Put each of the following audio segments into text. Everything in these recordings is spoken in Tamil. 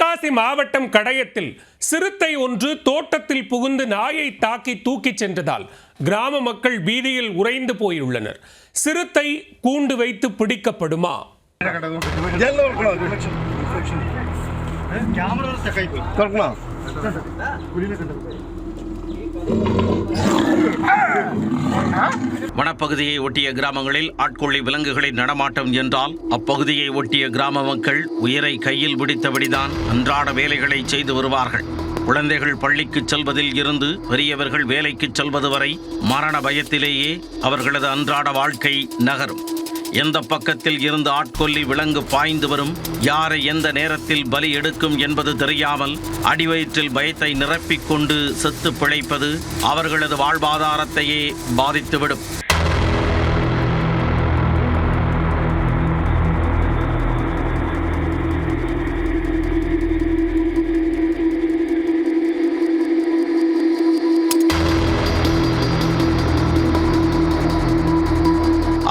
தென்காசி மாவட்டம் கடையத்தில் சிறுத்தை ஒன்று தோட்டத்தில் புகுந்து நாயை தாக்கி தூக்கிச் சென்றதால் கிராம மக்கள் பீதியில் உறைந்து போயுள்ளனர். சிறுத்தை கூண்டு வைத்து பிடிக்கப்படுமா? வனப்பகுதியை ஒட்டிய கிராமங்களில் ஆட்கொள்ளி விலங்குகளின் நடமாட்டம் என்றால் அப்பகுதியை ஒட்டிய கிராம மக்கள் உயிரை கையில் பிடித்தபடிதான் அன்றாட வேலைகளை செய்து வருவார்கள். குழந்தைகள் பள்ளிக்கு செல்வதில் இருந்து பெரியவர்கள் வேலைக்கு செல்வது வரை மரண பயத்திலேயே அவர்களது அன்றாட வாழ்க்கை நகரும். எந்த பக்கத்தில் இருந்து ஆட்கொல்லி விலங்கு பாய்ந்து வரும், யாரை எந்த நேரத்தில் பலி எடுக்கும் என்பது தெரியாமல் அடிவயிற்றில் பயத்தை நிரப்பிக் கொண்டு செத்து பிழைப்பது அவர்களது வாழ்வாதாரத்தையே பாதித்துவிடும்.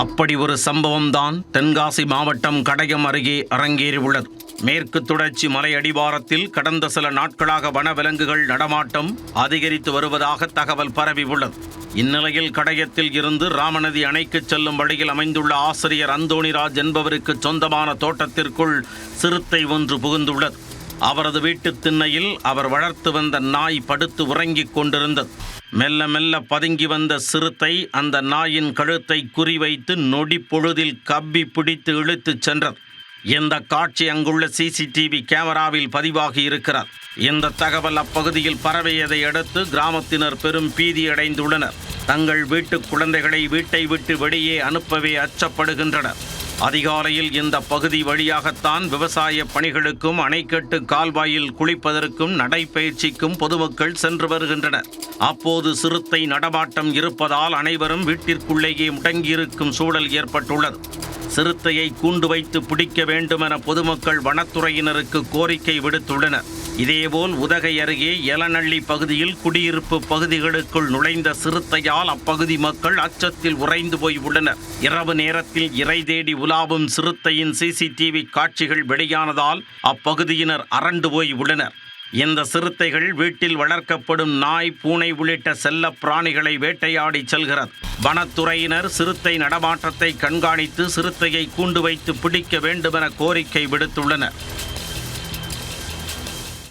அப்படி ஒரு சம்பவம் தான் தென்காசி மாவட்டம் கடையம் அருகே அரங்கேறியுள்ளது. மேற்கு தொடர்ச்சி மலை அடிவாரத்தில் கடந்த சில நாட்களாக வனவிலங்குகள் நடமாட்டம் அதிகரித்து வருவதாக தகவல் பரவி உள்ளது. இந்நிலையில் கடையத்தில் இருந்து ராமநதி அணைக்கு செல்லும் வழியில் அமைந்துள்ள ஆசிரியர் அந்தோணிராஜ் என்பவருக்கு சொந்தமான தோட்டத்திற்குள் சிறுத்தை ஒன்று புகுந்துள்ளது. அவரது வீட்டு திண்ணையில் அவர் வளர்த்து வந்த நாய் படுத்து உறங்கிக் கொண்டிருந்தது. மெல்ல மெல்ல பதுங்கி வந்த சிறுத்தை அந்த நாயின் கழுத்தை குறிவைத்து நொடி பொழுதில் கப்பி பிடித்து இழுத்துச் சென்றது. இந்த காட்சி அங்குள்ள சிசிடிவி கேமராவில் பதிவாகி இருக்கிறார். இந்த தகவல் அப்பகுதியில் பரவியதை அடுத்து கிராமத்தினர் பெரும் பீதியடைந்துள்ளனர். தங்கள் வீட்டு குழந்தைகளை வீட்டை விட்டு வெளியே அனுப்பவே அச்சப்படுகின்றனர். அதிகாலையில் இந்த பகுதி வழியாகத்தான் விவசாய பணிகளுக்கும் அணைக்கட்டு கால்வாயில் குளிப்பதற்கும் நடைபயிற்சிக்கும் பொதுமக்கள் சென்று வருகின்றனர். அப்போது சிறுத்தை நடமாட்டம் இருப்பதால் அனைவரும் வீட்டிற்குள்ளேயே முடங்கியிருக்கும் சூழல் ஏற்பட்டுள்ளது. சிறுத்தையை கூண்டு வைத்து பிடிக்க வேண்டும் என பொதுமக்கள் வனத்துறையினருக்கு கோரிக்கை விடுத்துள்ளனர். இதேபோல் உதகை அருகே எலநள்ளி பகுதியில் குடியிருப்பு பகுதிகளுக்குள் நுழைந்த சிறுத்தையால் அப்பகுதி மக்கள் அச்சத்தில் உறைந்து போய் உள்ளனர். இரவு நேரத்தில் இறை தேடி உலாவும் சிறுத்தையின் சிசிடிவி காட்சிகள் வெளியானதால் அப்பகுதியினர் அரண்டு போய் உள்ளனர். இந்த சிறுத்தைகள் வீட்டில் வளர்க்கப்படும் நாய், பூனை உள்ளிட்ட செல்ல பிராணிகளை வேட்டையாடி செல்கிறது. வனத்துறையினர் சிறுத்தை நடமாட்டத்தை கண்காணித்து சிறுத்தையை கூண்டு வைத்து பிடிக்க வேண்டும் என கோரிக்கை விடுத்துள்ளனர்.